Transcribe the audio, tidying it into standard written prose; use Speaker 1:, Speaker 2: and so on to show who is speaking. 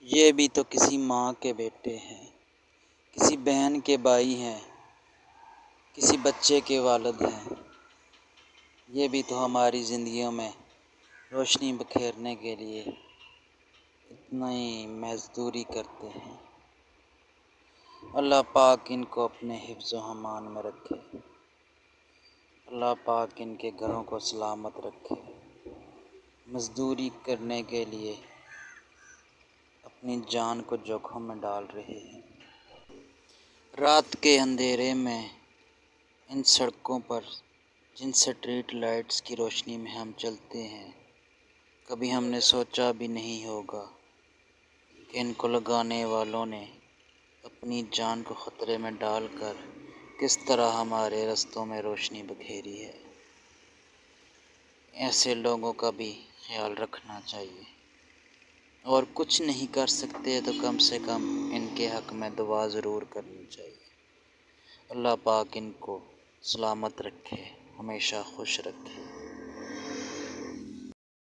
Speaker 1: یہ بھی تو کسی ماں کے بیٹے ہیں، کسی بہن کے بھائی ہیں، کسی بچے کے والد ہیں۔ یہ بھی تو ہماری زندگیوں میں روشنی بکھیرنے کے لیے اتنی مزدوری کرتے ہیں۔ اللہ پاک ان کو اپنے حفظ و امان میں رکھے، اللہ پاک ان کے گھروں کو سلامت رکھے۔ مزدوری کرنے کے لیے اپنی جان کو جوخم میں ڈال رہے ہیں۔ رات کے اندھیرے میں ان سڑکوں پر جن اسٹریٹ لائٹس کی روشنی میں ہم چلتے ہیں، کبھی ہم نے سوچا بھی نہیں ہوگا کہ ان کو لگانے والوں نے اپنی جان کو خطرے میں ڈال کر کس طرح ہمارے رستوں میں روشنی بکھیری ہے۔ ایسے لوگوں کا بھی خیال رکھنا چاہیے، اور کچھ نہیں کر سکتے تو کم سے کم ان کے حق میں دعا ضرور کرنی چاہیے۔ اللہ پاک ان کو سلامت رکھے، ہمیشہ خوش رکھے۔